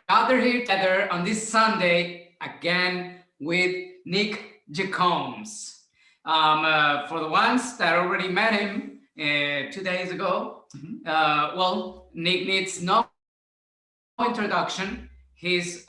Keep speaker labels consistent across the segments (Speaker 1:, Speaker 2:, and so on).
Speaker 1: gathered here together on this Sunday again with Nick Jikomes. For the ones that already met him 2 days ago, well, Nick needs no introduction. He's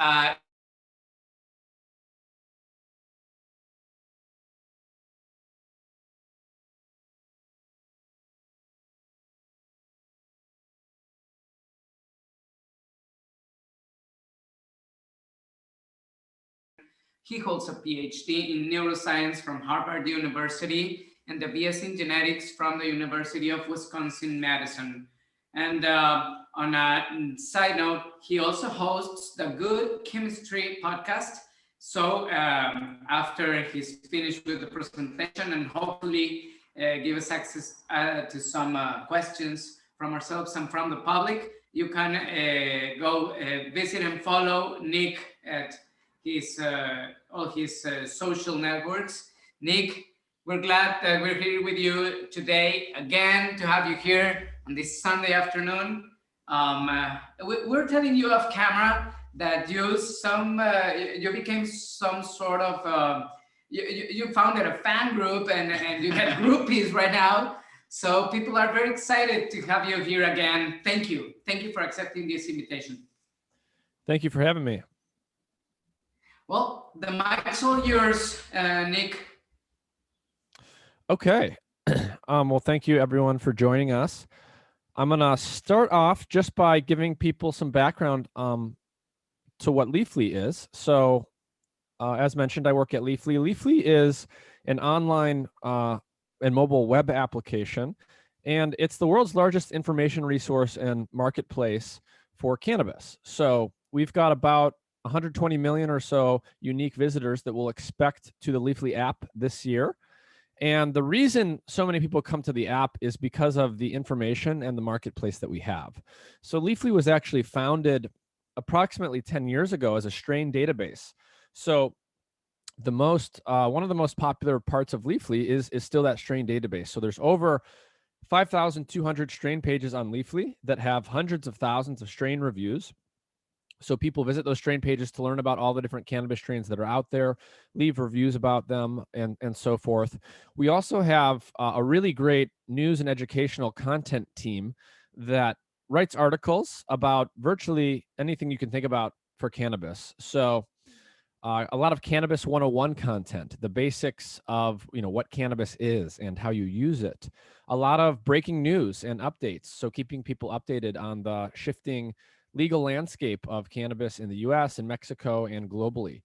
Speaker 1: He holds a PhD in neuroscience from Harvard University and the BS in genetics from the University of Wisconsin-Madison. And on a side note, he also hosts the Good Chemistry podcast. So after he's finished with the presentation and hopefully give us access to some questions from ourselves and from the public, you can go visit and follow Nick at all his social networks. Nick, we're glad that we're here with you today again to have you here on this Sunday afternoon. We're telling you off camera that you became some sort of you founded a fan group and you have groupies right now. So people are very excited to have you here again. Thank you for accepting this invitation.
Speaker 2: Thank you for having me.
Speaker 1: Well, the mic's all yours, Nick.
Speaker 2: Okay. Well, thank you everyone for joining us. I'm going to start off just by giving people some background to what Leafly is. So as mentioned, I work at Leafly. Leafly is an online and mobile web application, and it's the world's largest information resource and marketplace for cannabis. So we've got about 120 million or so unique visitors that we'll expect to the Leafly app this year. And the reason so many people come to the app is because of the information and the marketplace that we have. So Leafly was actually founded approximately 10 years ago as a strain database. So one of the most popular parts of Leafly is still that strain database. So there's over 5,200 strain pages on Leafly that have hundreds of thousands of strain reviews. So people visit those strain pages to learn about all the different cannabis strains that are out there, leave reviews about them, and so forth. We also have a really great news and educational content team that writes articles about virtually anything you can think about for cannabis. So a lot of Cannabis 101 content, the basics of what cannabis is and how you use it. A lot of breaking news and updates, so keeping people updated on the shifting legal landscape of cannabis in the US and Mexico and globally.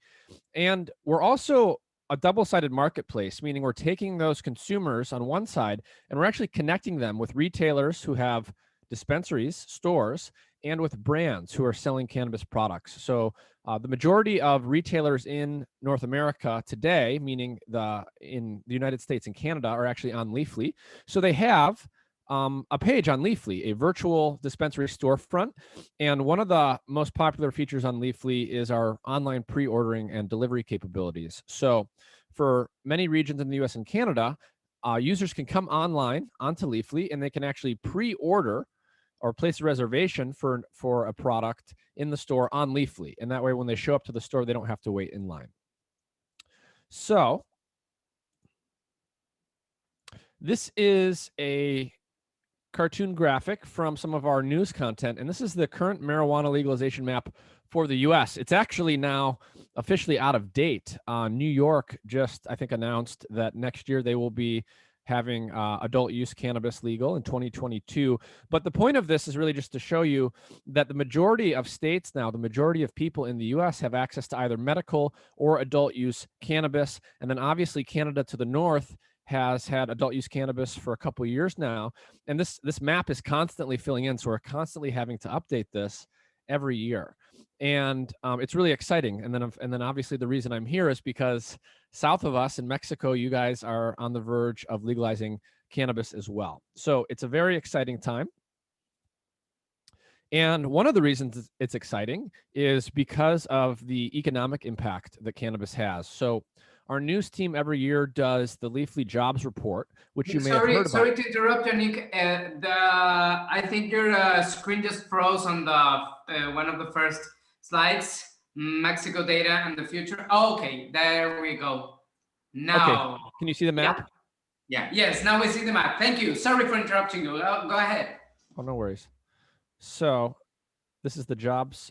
Speaker 2: And we're also a double-sided marketplace, meaning we're taking those consumers on one side and we're actually connecting them with retailers who have dispensaries, stores, and with brands who are selling cannabis products. So the majority of retailers in North America today, meaning in the United States and Canada, are actually on Leafly. So they have a page on Leafly, a virtual dispensary storefront. And one of the most popular features on Leafly is our online pre-ordering and delivery capabilities. So for many regions in the US and Canada, users can come online onto Leafly and they can actually pre-order or place a reservation for a product in the store on Leafly. And that way, when they show up to the store, they don't have to wait in line. So this is a cartoon graphic from some of our news content, and this is the current marijuana legalization map for the US. It's actually now officially out of date. New York just, I think, announced that next year they will be having adult use cannabis legal in 2022. But the point of this is really just to show you that the majority of states now, the majority of people in the US have access to either medical or adult use cannabis. And then obviously Canada to the north has had adult use cannabis for a couple of years now. And this map is constantly filling in. So we're constantly having to update this every year. And it's really exciting. And then obviously the reason I'm here is because south of us in Mexico, you guys are on the verge of legalizing cannabis as well. So it's a very exciting time. And one of the reasons it's exciting is because of the economic impact that cannabis has. So our news team every year does the Leafly Jobs Report, which you may have heard about.
Speaker 1: Sorry to interrupt you, Nick. I think your screen just froze on the one of the first slides. Mexico data and the future. Oh, okay, there we go. Now,
Speaker 2: okay, can you see the map?
Speaker 1: Yeah. Yes. Now we see the map. Thank you. Sorry for interrupting you. Go ahead.
Speaker 2: Oh, no worries. So this is the jobs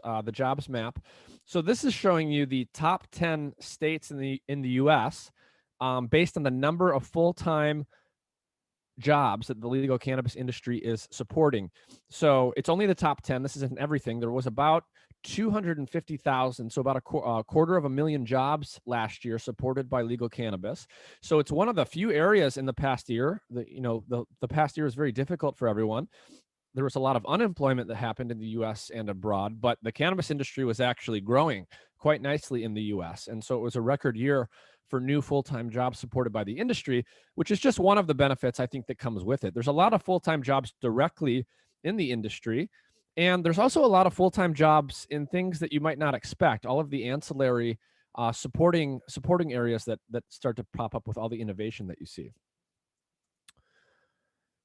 Speaker 2: map. So this is showing you the top 10 states in the U.S. Based on the number of full-time jobs that the legal cannabis industry is supporting. So it's only the top 10. This isn't everything. There was about 250,000, so about a quarter of a million jobs last year supported by legal cannabis. So it's one of the few areas in the past year that, the past year was very difficult for everyone. There was a lot of unemployment that happened in the US and abroad, but the cannabis industry was actually growing quite nicely in the US. And so it was a record year for new full-time jobs supported by the industry, which is just one of the benefits I think that comes with it. There's a lot of full-time jobs directly in the industry, and there's also a lot of full-time jobs in things that you might not expect, all of the ancillary supporting areas that start to pop up with all the innovation that you see.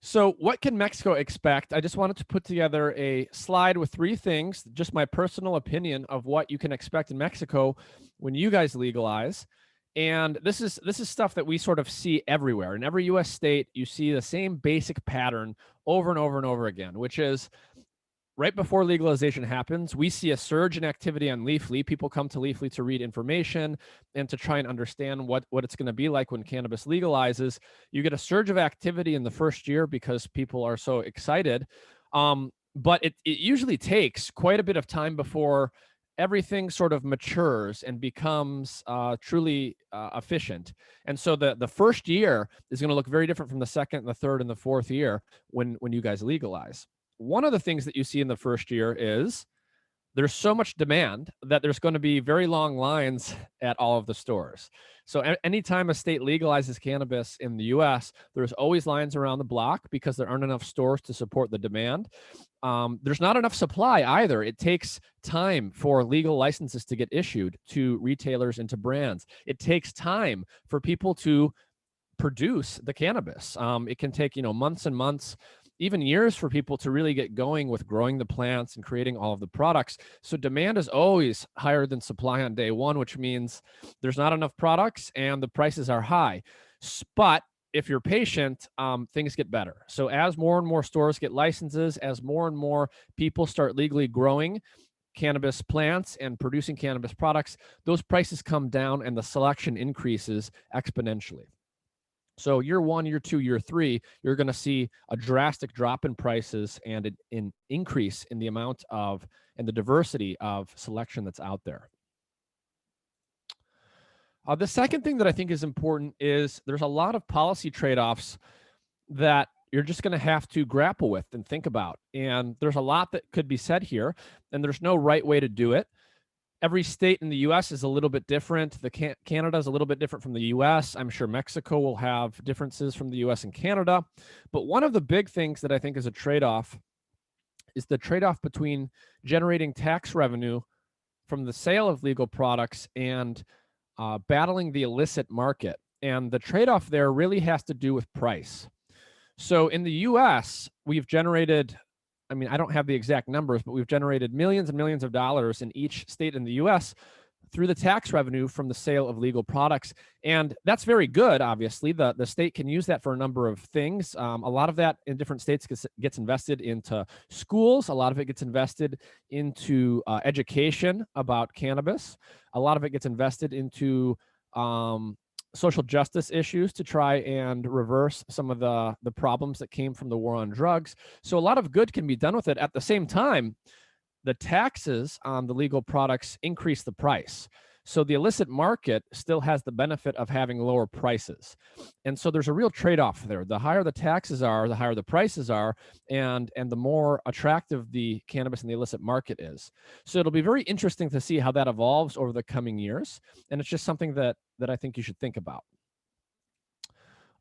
Speaker 2: So what can Mexico expect? I just wanted to put together a slide with 3 things, just my personal opinion of what you can expect in Mexico when you guys legalize. And this is stuff that we sort of see everywhere. In every US state, you see the same basic pattern over and over and over again, which is right before legalization happens, we see a surge in activity on Leafly. People come to Leafly to read information and to try and understand what it's going to be like when cannabis legalizes. You get a surge of activity in the first year because people are so excited. But it usually takes quite a bit of time before everything sort of matures and becomes truly efficient. And so the first year is going to look very different from the second, the third, and the fourth year when you guys legalize. One of the things that you see in the first year is there's so much demand that there's going to be very long lines at all of the stores. So anytime a state legalizes cannabis in the US, there's always lines around the block because there aren't enough stores to support the demand. There's not enough supply either. It takes time for legal licenses to get issued to retailers and to brands. It takes time for people to produce the cannabis. It can take, months and months, even years for people to really get going with growing the plants and creating all of the products. So demand is always higher than supply on day one, which means there's not enough products and the prices are high. But if you're patient, things get better. So as more and more stores get licenses, as more and more people start legally growing cannabis plants and producing cannabis products, those prices come down and the selection increases exponentially. So year 1, year 2, year 3, you're going to see a drastic drop in prices and an increase in the amount of and the diversity of selection that's out there. The second thing that I think is important is there's a lot of policy trade-offs that you're just going to have to grapple with and think about. And there's a lot that could be said here, and there's no right way to do it. Every state in the U.S. is a little bit different. Canada is a little bit different from the U.S. I'm sure Mexico will have differences from the U.S. and Canada. But one of the big things that I think is a trade-off is the trade-off between generating tax revenue from the sale of legal products and battling the illicit market. And the trade-off there really has to do with price. So in the U.S., we've generated, I don't have the exact numbers, but we've generated millions and millions of dollars in each state in the US through the tax revenue from the sale of legal products. And that's very good, obviously. The state can use that for a number of things. A lot of that in different states gets invested into schools. A lot of it gets invested into education about cannabis. A lot of it gets invested into social justice issues to try and reverse some of the problems that came from the war on drugs. So a lot of good can be done with it. At the same time, the taxes on the legal products increase the price. So the illicit market still has the benefit of having lower prices. And so there's a real trade-off there. The higher the taxes are, the higher the prices are, and the more attractive the cannabis in the illicit market is. So it'll be very interesting to see how that evolves over the coming years. And it's just something that I think you should think about.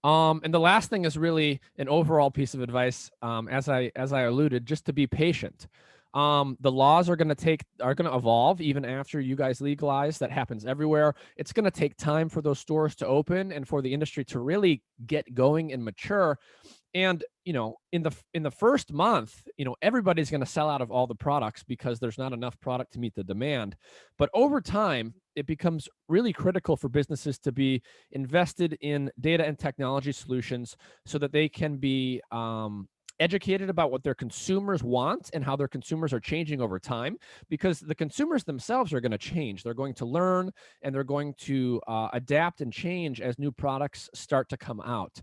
Speaker 2: And the last thing is really an overall piece of advice, as I alluded, just to be patient. The laws are going to evolve even after you guys legalize. That happens everywhere. It's going to take time for those stores to open and for the industry to really get going and mature. And in the first month, everybody's going to sell out of all the products because there's not enough product to meet the demand. But over time, it becomes really critical for businesses to be invested in data and technology solutions so that they can be educated about what their consumers want and how their consumers are changing over time, because the consumers themselves are going to change. They're going to learn, and they're going to adapt and change as new products start to come out.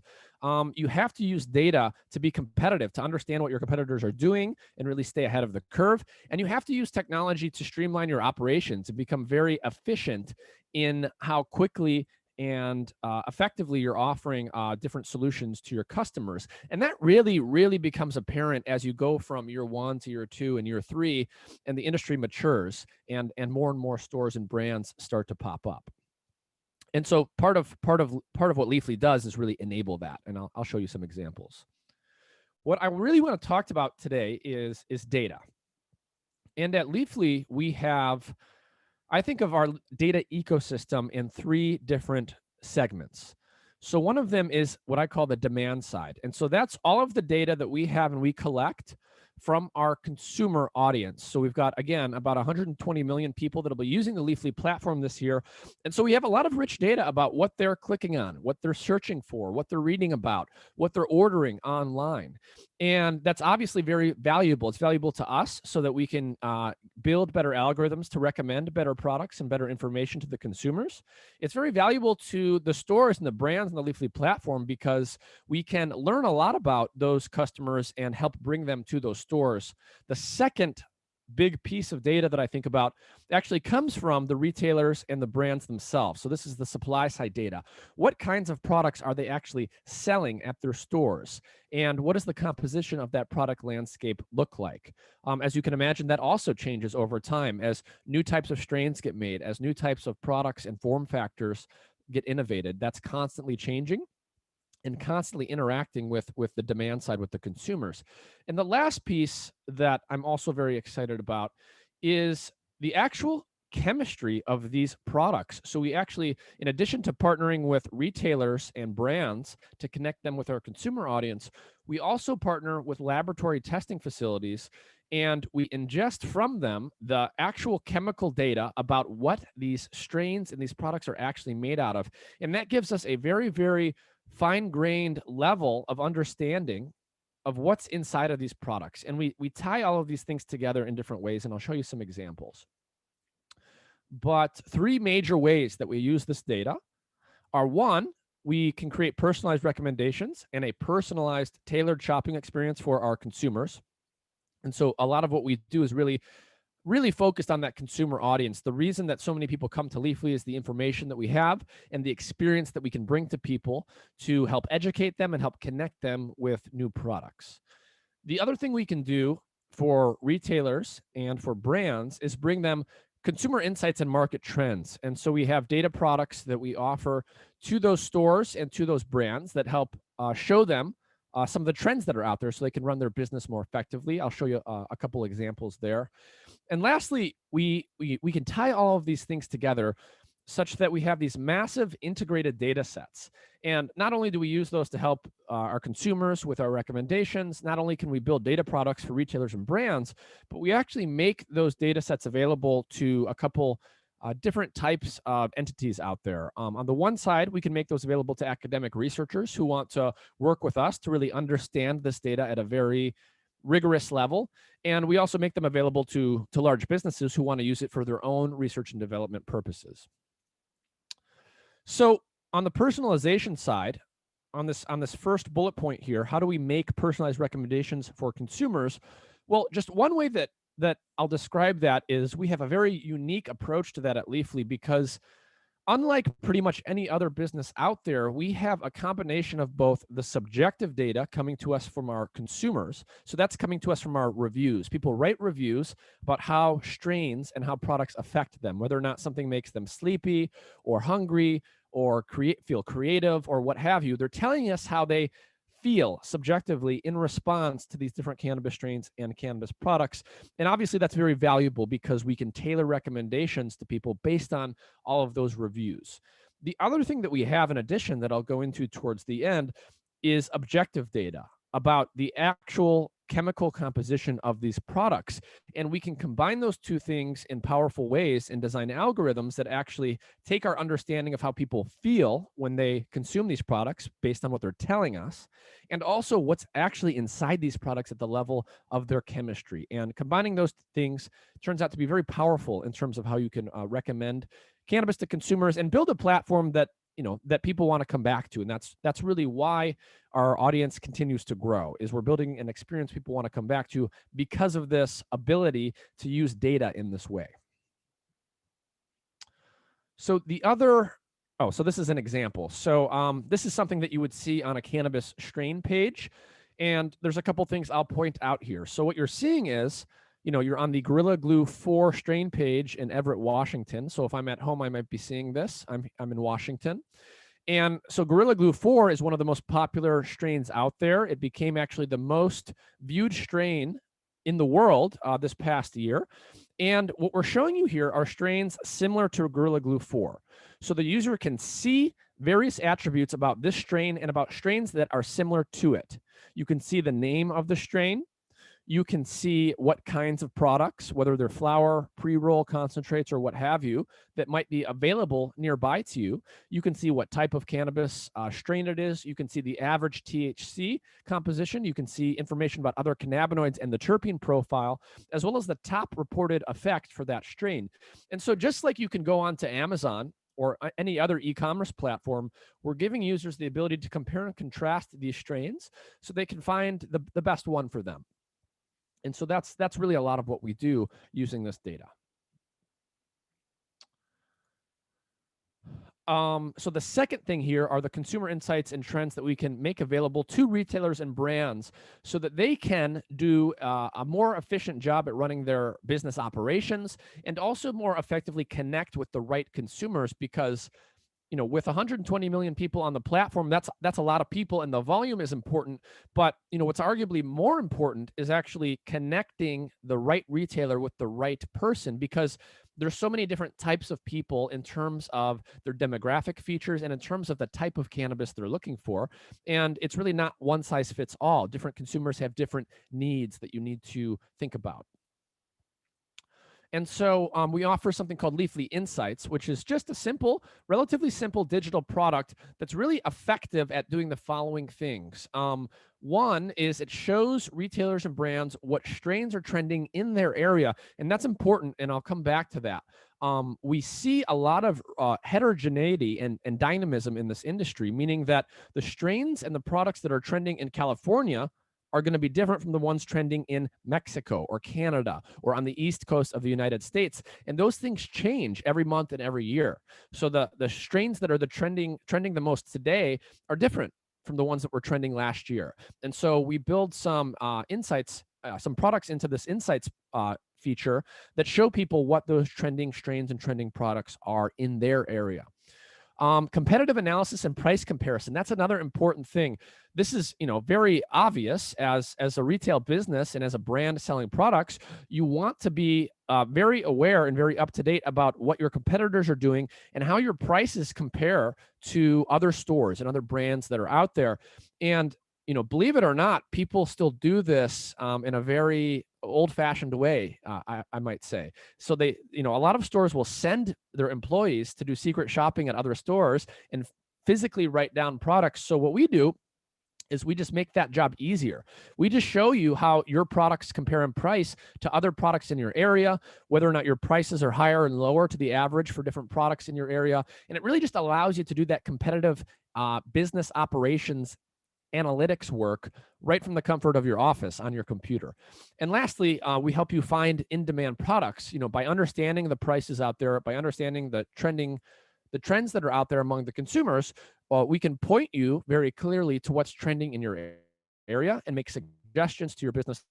Speaker 2: You have to use data to be competitive, to understand what your competitors are doing and really stay ahead of the curve. And you have to use technology to streamline your operations and become very efficient in how quickly and effectively you're offering different solutions to your customers. And that really, really becomes apparent as you go from year 1 to year 2 and year 3, and the industry matures and more stores and brands start to pop up. And so part of what Leafly does is really enable that. And I'll show you some examples. What I really want to talk about today is data. And at Leafly, we have, I think of our data ecosystem in 3 different segments. So one of them is what I call the demand side. And so that's all of the data that we have and we collect from our consumer audience. So we've got, again, about 120 million people that'll be using the Leafly platform this year. And so we have a lot of rich data about what they're clicking on, what they're searching for, what they're reading about, what they're ordering online. And that's obviously very valuable. It's valuable to us so that we can build better algorithms to recommend better products and better information to the consumers. It's very valuable to the stores and the brands on the Leafly platform because we can learn a lot about those customers and help bring them to those stores. The second big piece of data that I think about actually comes from the retailers and the brands themselves. So this is the supply side data. What kinds of products are they actually selling at their stores? And what does the composition of that product landscape look like? As you can imagine, that also changes over time as new types of strains get made, as new types of products and form factors get innovated. That's constantly changing and constantly interacting with the demand side, with the consumers. And the last piece that I'm also very excited about is the actual chemistry of these products. So we actually, in addition to partnering with retailers and brands to connect them with our consumer audience, we also partner with laboratory testing facilities, and we ingest from them the actual chemical data about what these strains and these products are actually made out of. And that gives us a very, very fine-grained level of understanding of what's inside of these products. And we tie all of these things together in different ways, and I'll show you some examples. But 3 major ways that we use this data are: 1, we can create personalized recommendations and a personalized, tailored shopping experience for our consumers. And so a lot of what we do is really focused on that consumer audience. The reason that so many people come to Leafly is the information that we have and the experience that we can bring to people to help educate them and help connect them with new products. The other thing we can do for retailers and for brands is bring them consumer insights and market trends. And so we have data products that we offer to those stores and to those brands that help show them some of the trends that are out there so they can run their business more effectively. I'll show you a couple examples there. And lastly, we can tie all of these things together such that we have these massive integrated data sets. And not only do we use those to help our consumers with our recommendations, not only can we build data products for retailers and brands, but we actually make those data sets available to a couple different types of entities out there. On the one side, we can make those available to academic researchers who want to work with us to really understand this data at a very rigorous level. And we also make them available to large businesses who want to use it for their own research and development purposes. So on the personalization side, on this first bullet point here, how do we make personalized recommendations for consumers? Well, just one way that I'll describe that is we have a very unique approach to that at Leafly, because unlike pretty much any other business out there, we have a combination of both the subjective data coming to us from our consumers. So that's coming to us from our reviews. People write reviews about how strains and how products affect them, whether or not something makes them sleepy or hungry or feel creative or what have you. They're telling us how they feel subjectively in response to these different cannabis strains and cannabis products. And obviously that's very valuable because we can tailor recommendations to people based on all of those reviews. The other thing that we have in addition that I'll go into towards the end is objective data about the actual chemical composition of these products. And we can combine those two things in powerful ways and design algorithms that actually take our understanding of how people feel when they consume these products based on what they're telling us, and also what's actually inside these products at the level of their chemistry. And combining those things turns out to be very powerful in terms of how you can recommend cannabis to consumers and build a platform that that people want to come back to. And that's really why our audience continues to grow, is we're building an experience people want to come back to because of this ability to use data in this way. So so this is an example. So this is something that you would see on a cannabis strain page. And there's a couple things I'll point out here. So what you're seeing is, you're on the Gorilla Glue 4 strain page in Everett, Washington. So if I'm at home, I might be seeing this. I'm in Washington. And so Gorilla Glue 4 is one of the most popular strains out there. It became actually the most viewed strain in the world this past year. And what we're showing you here are strains similar to Gorilla Glue 4. So the user can see various attributes about this strain and about strains that are similar to it. You can see the name of the strain. You can see what kinds of products, whether they're flower, pre-roll, concentrates, or what have you, that might be available nearby to you. You can see what type of cannabis strain it is. You can see the average THC composition. You can see information about other cannabinoids and the terpene profile, as well as the top reported effect for that strain. And so just like you can go on to Amazon or any other e-commerce platform, we're giving users the ability to compare and contrast these strains so they can find the best one for them. And so that's really a lot of what we do using this data. So the second thing here are the consumer insights and trends that we can make available to retailers and brands so that they can do a more efficient job at running their business operations and also more effectively connect with the right consumers, because with 120 million people on the platform, that's a lot of people, and the volume is important. But what's arguably more important is actually connecting the right retailer with the right person, because there's so many different types of people in terms of their demographic features and in terms of the type of cannabis they're looking for. And it's really not one size fits all. Different consumers have different needs that you need to think about. And so we offer something called Leafly Insights, which is just a relatively simple digital product that's really effective at doing the following things. One is it shows retailers and brands what strains are trending in their area, and that's important, and I'll come back to that. We see a lot of heterogeneity and dynamism in this industry, meaning that the strains and the products that are trending in California are going to be different from the ones trending in Mexico or Canada or on the East Coast of the United States. And those things change every month and every year. So the strains that are trending the most today are different from the ones that were trending last year. And so we build some insights, some products into this insights feature that show people what those trending strains and trending products are in their area. Competitive analysis and price comparison. That's another important thing. This is, very obvious as a retail business and as a brand selling products. You want to be very aware and very up to date about what your competitors are doing and how your prices compare to other stores and other brands that are out there. And believe it or not, people still do this in a very old-fashioned way, I might say. So they, a lot of stores will send their employees to do secret shopping at other stores and physically write down products. So what we do is we just make that job easier. We just show you how your products compare in price to other products in your area, whether or not your prices are higher and lower to the average for different products in your area. And it really just allows you to do that competitive business operations analytics work right from the comfort of your office on your computer. And lastly, we help you find in-demand products, by understanding the prices out there, by understanding the trends that are out there among the consumers. We can point you very clearly to what's trending in your area and make suggestions to your business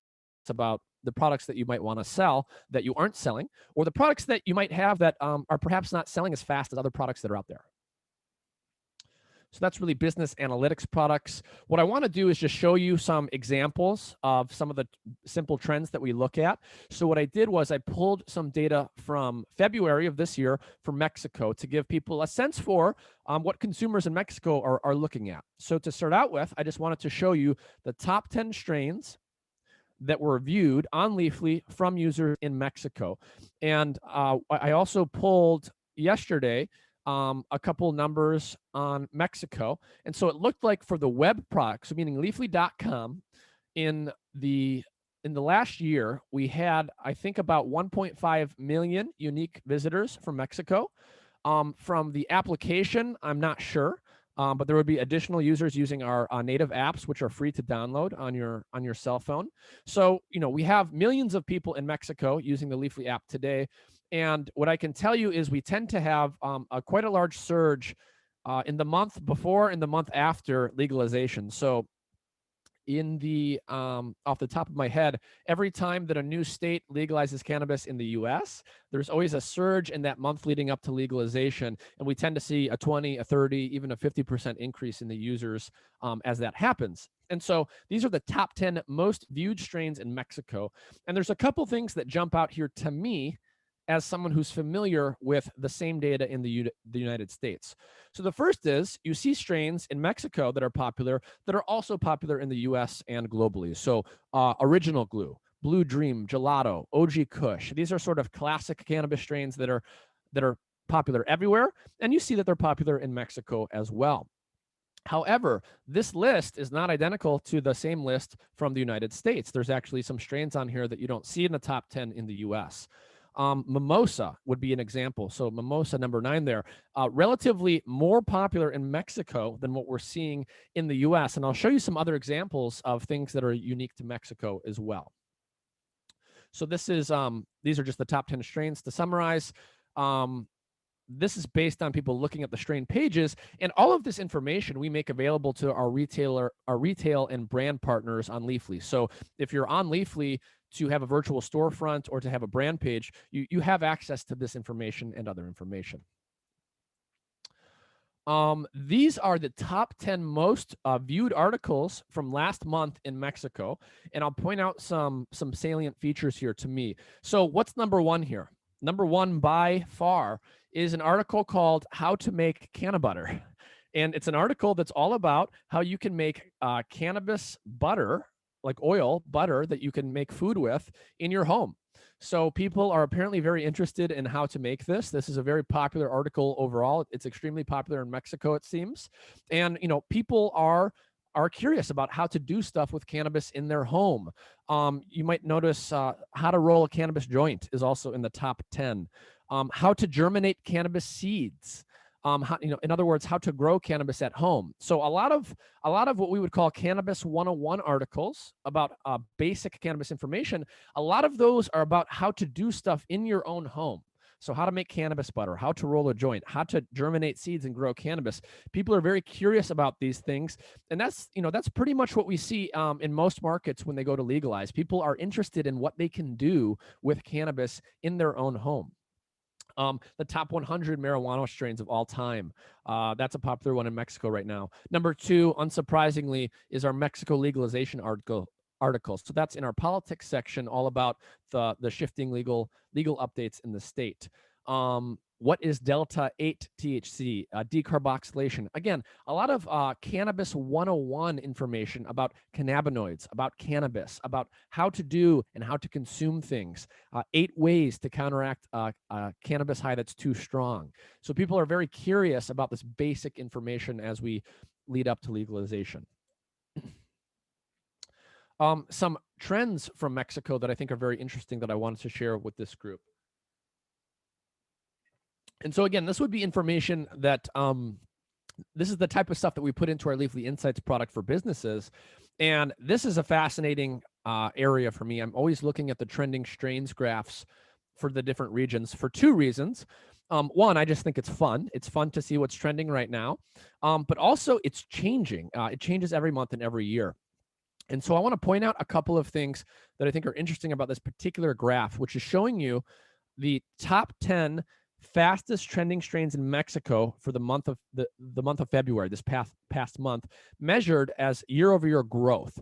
Speaker 2: about the products that you might want to sell that you aren't selling, or the products that you might have that are perhaps not selling as fast as other products that are out there. So that's really business analytics products. What I want to do is just show you some examples of some of the simple trends that we look at. So what I did was I pulled some data from February of this year for Mexico to give people a sense for what consumers in Mexico are looking at. So to start out with, I just wanted to show you the top 10 strains that were viewed on Leafly from users in Mexico. And I also pulled yesterday a couple numbers on Mexico. And so it looked like for the web products, meaning leafly.com, in the last year, we had, I think, about 1.5 million unique visitors from Mexico. From the application, I'm not sure. But there would be additional users using our native apps, which are free to download on your cell phone. So, we have millions of people in Mexico using the Leafly app today. And what I can tell you is we tend to have quite a large surge in the month before and the month after legalization. So in the off the top of my head, every time that a new state legalizes cannabis in the US, there's always a surge in that month leading up to legalization. And we tend to see a 20, a 30, even a 50% increase in the users as that happens. And so these are the top 10 most viewed strains in Mexico. And there's a couple things that jump out here to me as someone who's familiar with the same data in the United States. So the first is you see strains in Mexico that are popular that are also popular in the US and globally. So Original Glue, Blue Dream, Gelato, OG Kush. These are sort of classic cannabis strains that are popular everywhere. And you see that they're popular in Mexico as well. However, this list is not identical to the same list from the United States. There's actually some strains on here that you don't see in the top 10 in the US. Mimosa would be an example. So Mimosa, number 9 there, relatively more popular in Mexico than what we're seeing in the US. And I'll show you some other examples of things that are unique to Mexico as well. So this is these are just the top 10 strains. To summarize, this is based on people looking at the strain pages, and all of this information we make available to our retail and brand partners on Leafly. So if you're on Leafly to have a virtual storefront or to have a brand page, you have access to this information and other information. These are the top 10 most viewed articles from last month in Mexico, and I'll point out some salient features here to me. So what's number 1 here? Number 1 by far is an article called How to Make Canna Butter. And it's an article that's all about how you can make cannabis butter, like oil butter that you can make food with in your home. So people are apparently very interested in how to make this. This is a very popular article overall. It's extremely popular in Mexico, it seems. And, people are curious about how to do stuff with cannabis in their home. You might notice how to roll a cannabis joint is also in the top 10. How to germinate cannabis seeds. In other words, how to grow cannabis at home. So a lot of what we would call Cannabis 101 articles about basic cannabis information, a lot of those are about how to do stuff in your own home. So how to make cannabis butter, how to roll a joint, how to germinate seeds and grow cannabis. People are very curious about these things. And that's pretty much what we see in most markets when they go to legalize. People are interested in what they can do with cannabis in their own home. The top 100 marijuana strains of all time. That's a popular one in Mexico right now. Number 2, unsurprisingly, is our Mexico legalization article. So that's in our politics section, all about the shifting legal updates in the state. What is Delta 8 THC? Decarboxylation. Again, a lot of Cannabis 101 information about cannabinoids, about cannabis, about how to do and how to consume things. 8 ways to counteract cannabis high that's too strong. So people are very curious about this basic information as we lead up to legalization. Some trends from Mexico that I think are very interesting that I wanted to share with this group. And so again, this would be information that this is the type of stuff that we put into our Leafly Insights product for businesses. And this is a fascinating area for me. I'm always looking at the trending strains graphs for the different regions for 2 reasons. One, I just think it's fun. It's fun to see what's trending right now. But also it's changing. It changes every month and every year. And so I want to point out a couple of things that I think are interesting about this particular graph, which is showing you the top 10 fastest trending strains in Mexico for the month of February, this past month, measured as year-over-year growth.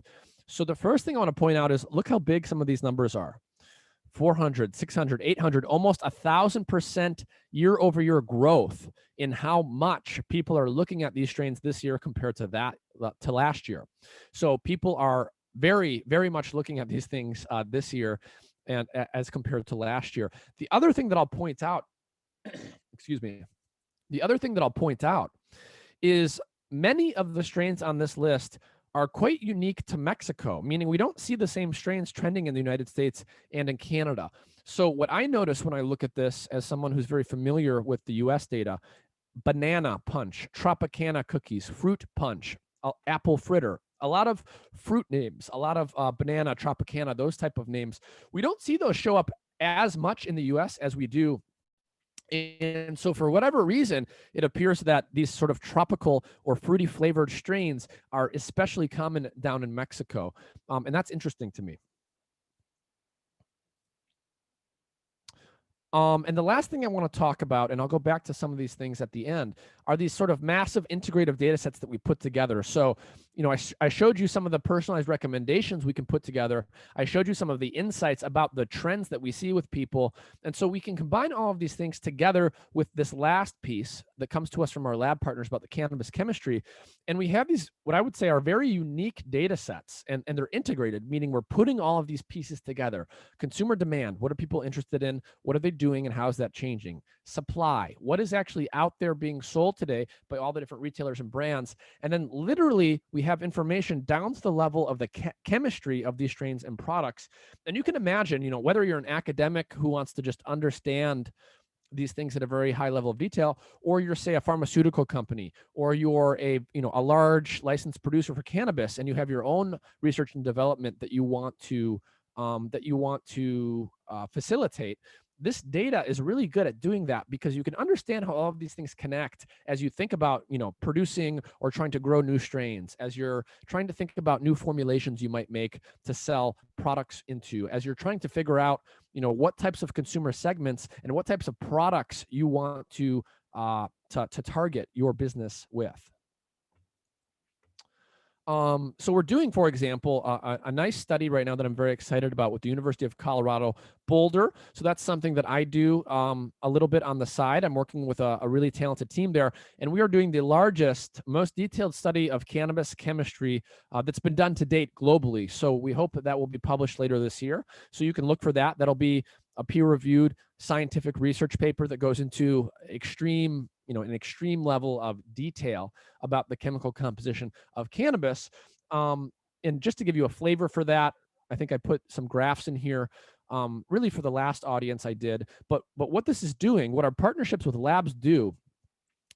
Speaker 2: So the first thing I want to point out is look how big some of these numbers are. 400, 600, 800, almost 1,000% year-over-year growth in how much people are looking at these strains this year compared to last year. So people are very, very much looking at these things this year and as compared to last year. The other thing that I'll point out, excuse me, the other thing that I'll point out is many of the strains on this list are quite unique to Mexico, meaning we don't see the same strains trending in the United States and in Canada. So what I notice when I look at this as someone who's very familiar with the US data, banana punch, Tropicana cookies, fruit punch, apple fritter, a lot of fruit names, a lot of banana, Tropicana, those type of names. We don't see those show up as much in the US as we do. And so for whatever reason, it appears that these sort of tropical or fruity flavored strains are especially common down in Mexico. And that's interesting to me. And the last thing I want to talk about, and I'll go back to some of these things at the end, are these sort of massive integrative data sets that we put together. So, I showed you some of the personalized recommendations we can put together. I showed you some of the insights about the trends that we see with people. And so we can combine all of these things together with this last piece that comes to us from our lab partners about the cannabis chemistry. And we have these, what I would say, are very unique data sets, and they're integrated, meaning we're putting all of these pieces together. Consumer demand, what are people interested in? What are they doing, and how is that changing? Supply, what is actually out there being sold today by all the different retailers and brands? And then literally we have information down to the level of the chemistry of these strains and products. And you can imagine, whether you're an academic who wants to just understand these things at a very high level of detail, or you're, say, a pharmaceutical company, or you're a large licensed producer for cannabis, and you have your own research and development that you want to facilitate. This data is really good at doing that, because you can understand how all of these things connect as you think about, producing or trying to grow new strains, as you're trying to think about new formulations you might make to sell products into, as you're trying to figure out, what types of consumer segments and what types of products you want to target your business with. So we're doing, for example, a nice study right now that I'm very excited about with the University of Colorado Boulder. So that's something that I do a little bit on the side. I'm working with a really talented team there, and we are doing the largest, most detailed study of cannabis chemistry that's been done to date globally. So we hope that will be published later this year. So you can look for that. That'll be a peer-reviewed scientific research paper that goes into an extreme level of detail about the chemical composition of cannabis. And just to give you a flavor for that, I think I put some graphs in here, really for the last audience I did. But what this is doing, what our partnerships with labs do,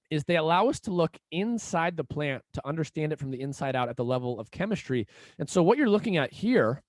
Speaker 2: is they allow us to look inside the plant to understand it from the inside out at the level of chemistry. And so what you're looking at here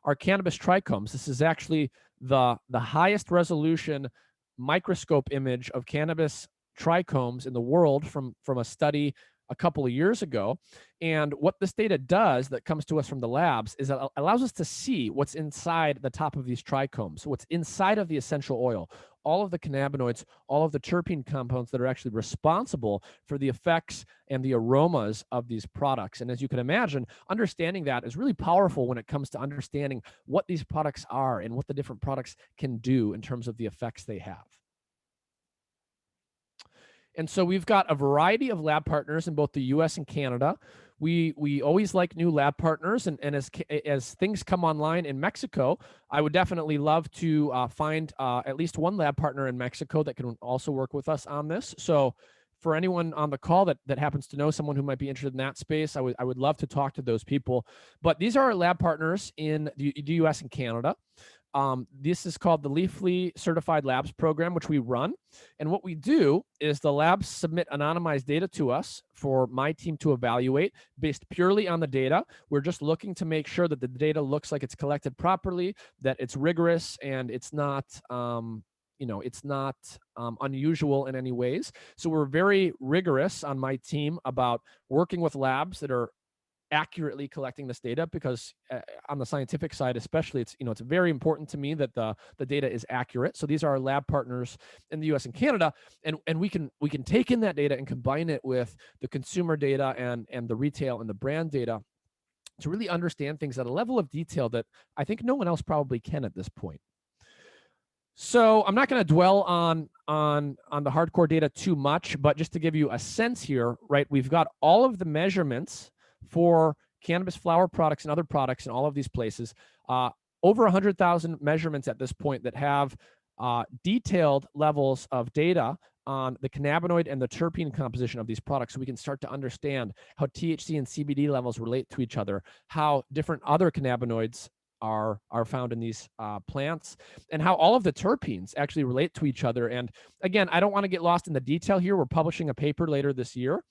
Speaker 2: are cannabis trichomes. This is actually the highest resolution microscope image of cannabis trichomes in the world from a study a couple of years ago. And what this data does that comes to us from the labs is it allows us to see what's inside the top of these trichomes, what's inside of the essential oil, all of the cannabinoids, all of the terpene compounds that are actually responsible for the effects and the aromas of these products. And as you can imagine, understanding that is really powerful when it comes to understanding what these products are and what the different products can do in terms of the effects they have. And so we've got a variety of lab partners in both the US and Canada. We always like new lab partners, and as things come online in Mexico, I would definitely love to find at least one lab partner in Mexico that can also work with us on this. So for anyone on the call that happens to know someone who might be interested in that space, I would love to talk to those people. But these are our lab partners in the US and Canada. This is called the Leafly Certified Labs program, which we run. And what we do is the labs submit anonymized data to us for my team to evaluate based purely on the data. We're just looking to make sure that the data looks like it's collected properly, that it's rigorous, and it's not unusual in any ways. So we're very rigorous on my team about working with labs that are accurately collecting this data, because on the scientific side especially, it's very important to me that the data is accurate. So these are our lab partners in the US and Canada, and we can take in that data and combine it with the consumer data and the retail and the brand data to really understand things at a level of detail that I think no one else probably can at this point. So I'm not going to dwell on the hardcore data too much, but just to give you a sense here, right? We've got all of the measurements for cannabis flower products and other products in all of these places. Over 100,000 measurements at this point that have detailed levels of data on the cannabinoid and the terpene composition of these products, so we can start to understand how THC and CBD levels relate to each other, how different other cannabinoids are found in these plants, and how all of the terpenes actually relate to each other. And again, I don't want to get lost in the detail here. We're publishing a paper later this year,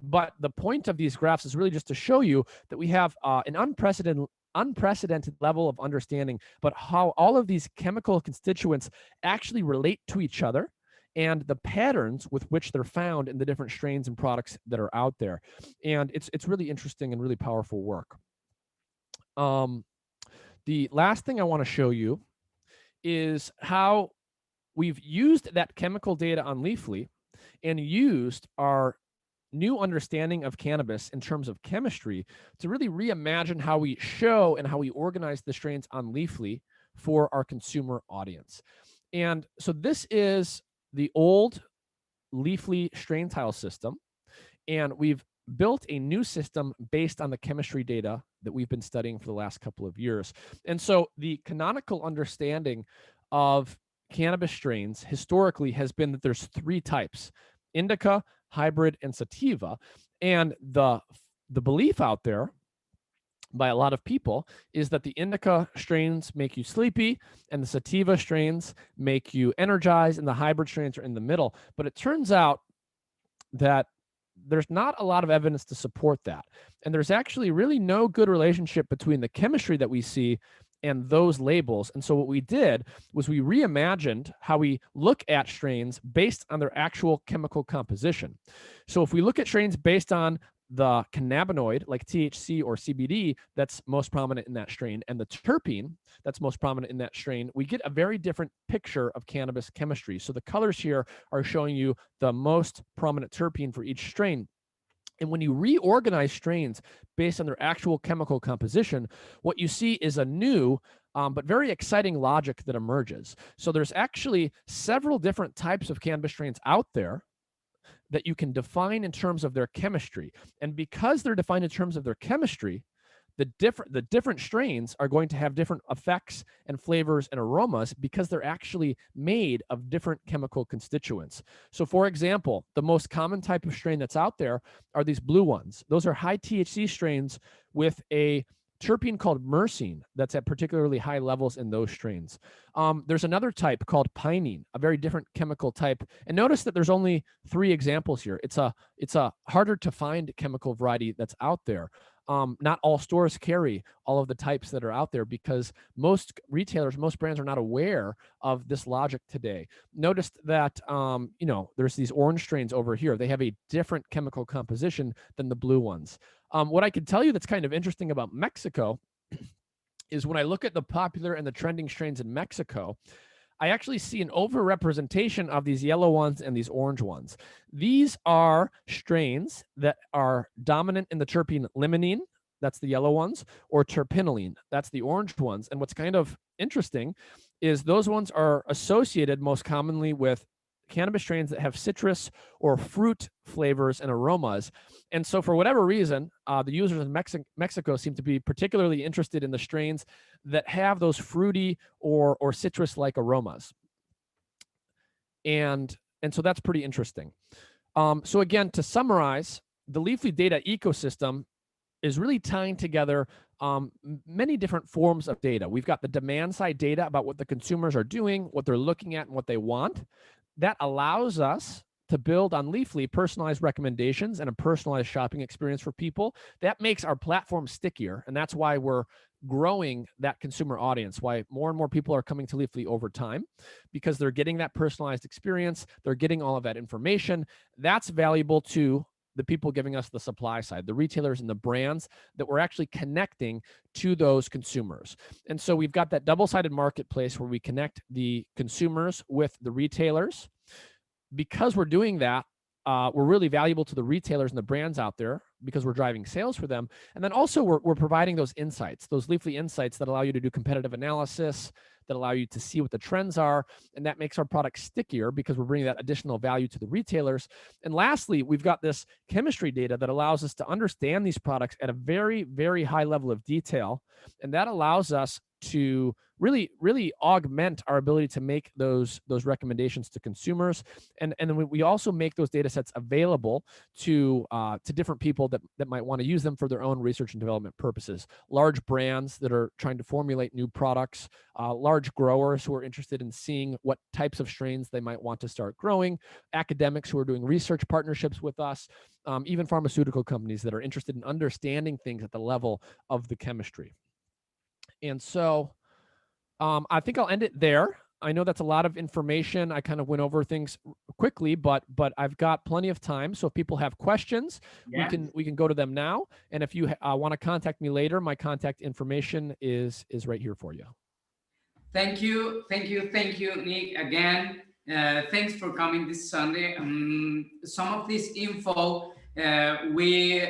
Speaker 2: but the point of these graphs is really just to show you that we have an unprecedented level of understanding, but how all of these chemical constituents actually relate to each other and the patterns with which they're found in the different strains and products that are out there. And it's really interesting and really powerful work. The last thing I want to show you is how we've used that chemical data on Leafly and used our new understanding of cannabis in terms of chemistry to really reimagine how we show and how we organize the strains on Leafly for our consumer audience. And so this is the old Leafly strain tile system, and we've built a new system based on the chemistry data that we've been studying for the last couple of years. And so the canonical understanding of cannabis strains historically has been that there's three types: indica, hybrid, and sativa. And the belief out there by a lot of people is that the indica strains make you sleepy and the sativa strains make you energized and the hybrid strains are in the middle. But it turns out that there's not a lot of evidence to support that. And there's actually really no good relationship between the chemistry that we see and those labels. And so what we did was we reimagined how we look at strains based on their actual chemical composition. So if we look at strains based on the cannabinoid, like THC or CBD, that's most prominent in that strain, and the terpene that's most prominent in that strain, we get a very different picture of cannabis chemistry. So the colors here are showing you the most prominent terpene for each strain. And when you reorganize strains based on their actual chemical composition, what you see is a new but very exciting logic that emerges. So there's actually several different types of cannabis strains out there that you can define in terms of their chemistry. And because they're defined in terms of their chemistry, the different strains are going to have different effects and flavors and aromas because they're actually made of different chemical constituents. So for example, the most common type of strain that's out there are these blue ones. Those are high THC strains with a terpene called myrcene that's at particularly high levels in those strains. There's another type called pinene, a very different chemical type. And notice that there's only 3 examples here. It's a harder to find chemical variety that's out there. Not all stores carry all of the types that are out there because most retailers, most brands are not aware of this logic today. Notice that, there's these orange strains over here. They have a different chemical composition than the blue ones. What I can tell you that's kind of interesting about Mexico is when I look at the popular and the trending strains in Mexico, I actually see an overrepresentation of these yellow ones and these orange ones. These are strains that are dominant in the terpene limonene, that's the yellow ones, or terpinolene, that's the orange ones. And what's kind of interesting is those ones are associated most commonly with cannabis strains that have citrus or fruit flavors and aromas. And so for whatever reason, the users in Mexico seem to be particularly interested in the strains that have those fruity or citrus-like aromas. And so that's pretty interesting. So again, to summarize, the Leafly data ecosystem is really tying together many different forms of data. We've got the demand side data about what the consumers are doing, what they're looking at, and what they want. That allows us to build on Leafly personalized recommendations and a personalized shopping experience for people. That makes our platform stickier, and that's why we're growing that consumer audience, why more and more people are coming to Leafly over time, because they're getting that personalized experience, they're getting all of that information. That's valuable to the people giving us the supply side, the retailers and the brands that we're actually connecting to those consumers. And so we've got that double-sided marketplace where we connect the consumers with the retailers. Because we're doing that, we're really valuable to the retailers and the brands out there because we're driving sales for them. And then also we're providing those insights, those Leafly insights that allow you to do competitive analysis, that allow you to see what the trends are. And that makes our product stickier because we're bringing that additional value to the retailers. And lastly, we've got this chemistry data that allows us to understand these products at a very, very high level of detail. And that allows us to really augment our ability to make those recommendations to consumers, and then we also make those data sets available to different people that might want to use them for their own research and development purposes. Large brands that are trying to formulate new products, large growers who are interested in seeing what types of strains they might want to start growing, academics who are doing research partnerships with us, even pharmaceutical companies that are interested in understanding things at the level of the chemistry. And so I think I'll end it there. I know that's a lot of information. I kind of went over things quickly, but I've got plenty of time. So if people have questions,
Speaker 1: Yeah.
Speaker 2: we can go to them now. And if you want to contact me later, my contact information is right here for you.
Speaker 1: Thank you, Nick, again. Thanks for coming this Sunday. Some of this info we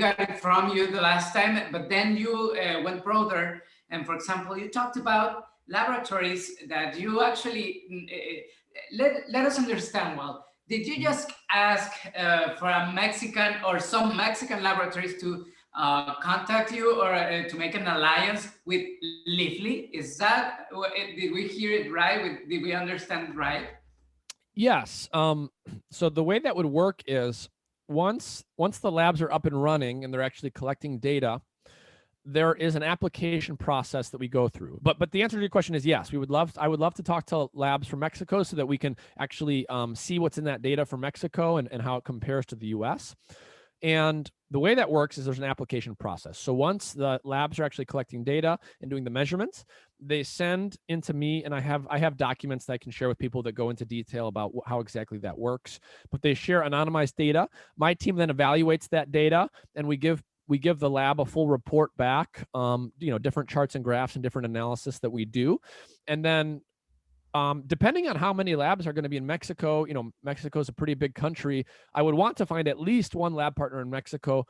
Speaker 1: got it from you the last time, but then you went broader. And for example, you talked about laboratories that you actually let us understand well. Did you just ask for a Mexican or some Mexican laboratories to contact you or to make an alliance with Leafly? Is that, did we hear it right? Did we understand it right?
Speaker 2: Yes. So the way that would work is once the labs are up and running and they're actually collecting data, there is an application process that we go through. But the answer to your question is yes. I would love to talk to labs from Mexico so that we can actually see what's in that data from Mexico and how it compares to the US. And the way that works is there's an application process. So once the labs are actually collecting data and doing the measurements, they send into me, and I have documents that I can share with people that go into detail about how exactly that works. But they share anonymized data. My team then evaluates that data, and we give the lab a full report back, different charts and graphs and different analysis that we do. And then depending on how many labs are going to be in Mexico, Mexico is a pretty big country. I would want to find at least one lab partner in Mexico.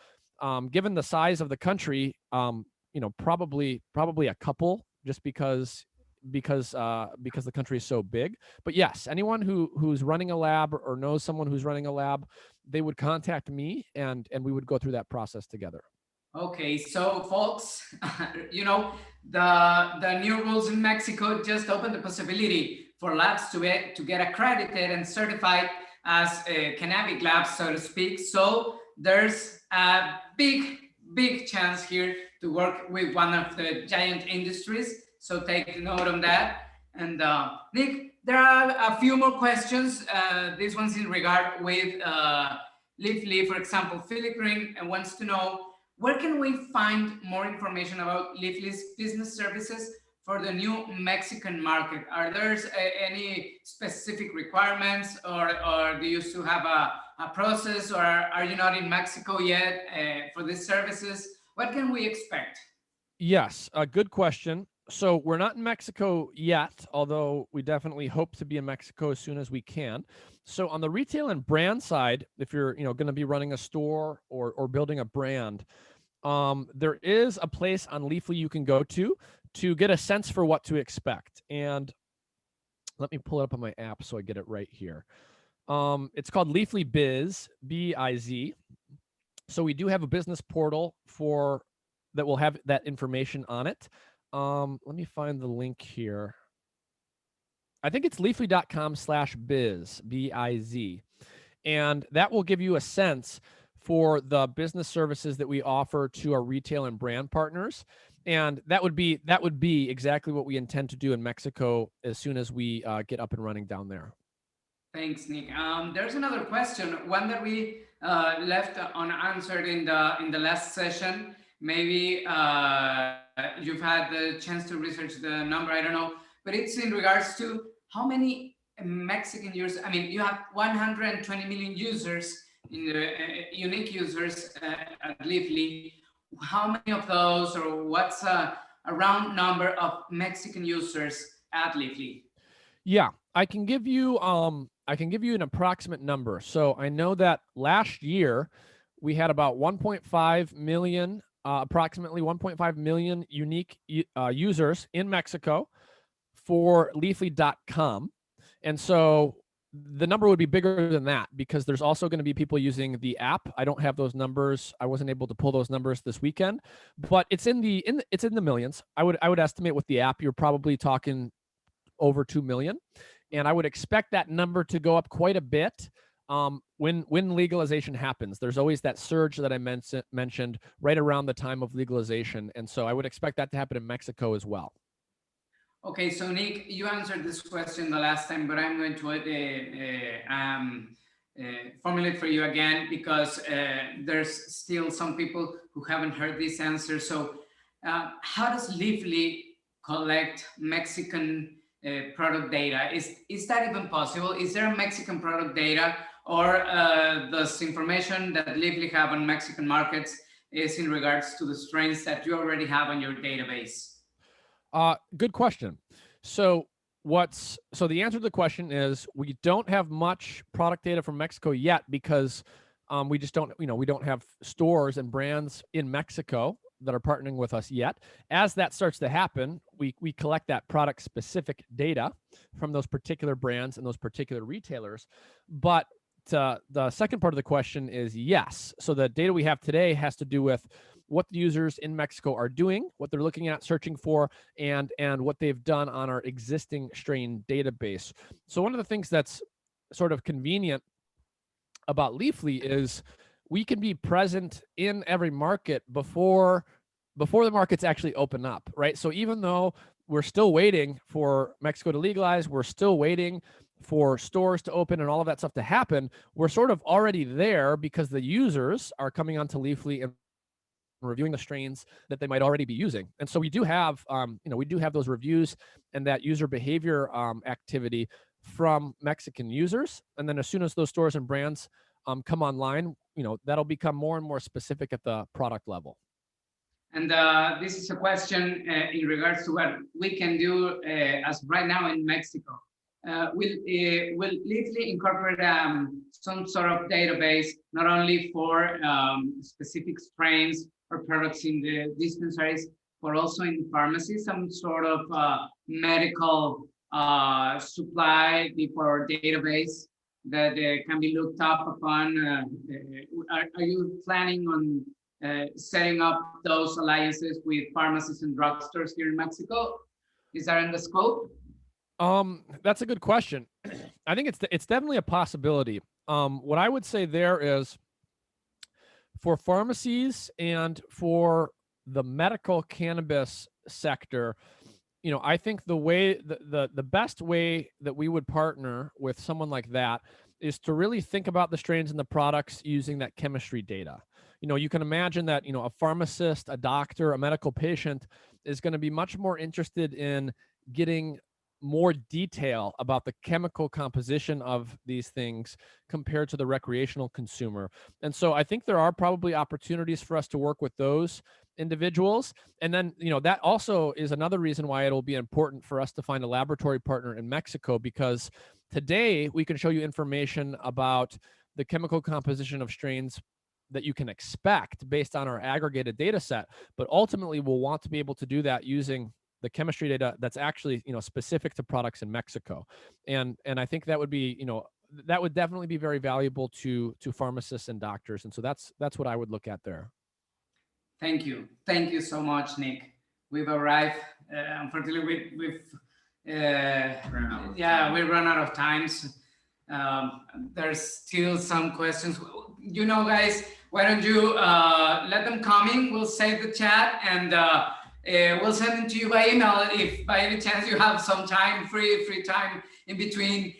Speaker 2: Given the size of the country, probably a couple, just because the country is so big. But yes, anyone who's running a lab or knows someone who's running a lab, they would contact me and we would go through that process together.
Speaker 1: Okay, so folks, the new rules in Mexico just opened the possibility for labs to get accredited and certified as cannabis labs, so to speak. So there's a big chance here to work with one of the giant industries. So take note on that. And Nick, there are a few more questions. This one's in regard with Leafly, for example. Philip Green wants to know, where can we find more information about Leafly's business services for the new Mexican market? Are there any specific requirements, or do you still have a process, or are you not in Mexico yet for these services? What can we expect?
Speaker 2: Yes, a good question. So we're not in Mexico yet, although we definitely hope to be in Mexico as soon as we can. So on the retail and brand side, if you're going to be running a store or building a brand, there is a place on Leafly you can go to get a sense for what to expect. And let me pull it up on my app so I get it right here. It's called Leafly Biz, B-I-Z. So we do have a business portal that will have that information on it. Let me find the link here. I think it's leafly.com/biz, B-I-Z. And that will give you a sense for the business services that we offer to our retail and brand partners. And that would be exactly what we intend to do in Mexico as soon as we get up and running down there.
Speaker 1: Thanks, Nick. There's another question, one that we left unanswered in the last session. Maybe you've had the chance to research the number, I don't know, but it's in regards to how many Mexican users. I mean, you have 120 million users in the unique users at Leafly, how many of those, or what's a round number of Mexican users at Leafly?
Speaker 2: Yeah, I can give you an approximate number. So I know that last year we had about 1.5 million, approximately 1.5 million unique users in Mexico for Leafly.com. And so the number would be bigger than that because there's also going to be people using the app. I don't have those numbers. I wasn't able to pull those numbers this weekend, but it's in the millions. I would estimate with the app you're probably talking over 2 million, and I would expect that number to go up quite a bit when legalization happens. There's always that surge that I mentioned right around the time of legalization, and so I would expect that to happen in Mexico as well.
Speaker 1: Okay, so Nick, you answered this question the last time, but I'm going to formulate for you again because there's still some people who haven't heard this answer. So how does Leafly collect Mexican product data? Is that even possible? Is there a Mexican product data, or does information that Leafly have on Mexican markets is in regards to the strains that you already have on your database?
Speaker 2: Good question. So the answer to the question is we don't have much product data from Mexico yet because we just don't, we don't have stores and brands in Mexico that are partnering with us yet. As that starts to happen, we collect that product specific data from those particular brands and those particular retailers. But the second part of the question is yes. So the data we have today has to do with what the users in Mexico are doing, what they're looking at, searching for, and what they've done on our existing strain database. So one of the things that's sort of convenient about Leafly is we can be present in every market before the markets actually open up, right? So even though we're still waiting for Mexico to legalize, we're still waiting for stores to open and all of that stuff to happen, we're sort of already there because the users are coming onto Leafly and reviewing the strains that they might already be using. And so we do have, we do have those reviews and that user behavior activity from Mexican users. And then as soon as those stores and brands come online, that'll become more and more specific at the product level.
Speaker 1: And this is a question in regards to what we can do as right now in Mexico. Will Leafly incorporate some sort of database, not only for specific strains or products in the dispensaries, but also in pharmacies, some sort of medical supply or database that can be looked up upon? Are you planning on setting up those alliances with pharmacies and drugstores here in Mexico? Is that in the scope?
Speaker 2: That's a good question. I think it's definitely a possibility. What I would say there is for pharmacies and for the medical cannabis sector, I think the best way that we would partner with someone like that is to really think about the strains and the products using that chemistry data. You can imagine that, a pharmacist, a doctor, a medical patient is going to be much more interested in getting more detail about the chemical composition of these things compared to the recreational consumer. And so I think there are probably opportunities for us to work with those individuals. And then, that also is another reason why it'll be important for us to find a laboratory partner in Mexico, because today we can show you information about the chemical composition of strains that you can expect based on our aggregated data set. But ultimately, we'll want to be able to do that using the chemistry data that's actually, specific to products in Mexico. And I think that would be, that would definitely be very valuable to pharmacists and doctors. And so that's what I would look at there.
Speaker 1: Thank you. Thank you so much, Nick. We've arrived. Unfortunately, we've run out of time. There's still some questions. Guys, why don't you let them come in? We'll save the chat and we'll send them to you by email if by any chance you have some time, free time in between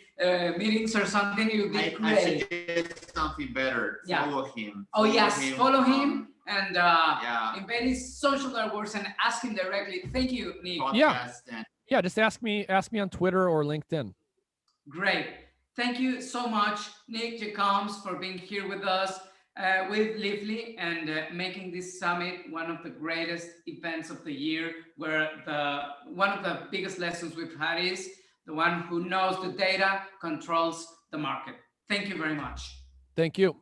Speaker 1: meetings or something. You'd be great.
Speaker 3: I suggest something better. Follow him.
Speaker 1: Follow him. And in any social networks and ask him directly. Thank you, Nick.
Speaker 2: Yeah, just ask me on Twitter or LinkedIn.
Speaker 1: Great. Thank you so much, Nick Jikomes, for being here with us, with Leafly, and making this summit one of the greatest events of the year, where one of the biggest lessons we've had is the one who knows the data controls the market. Thank you very much.
Speaker 2: Thank you.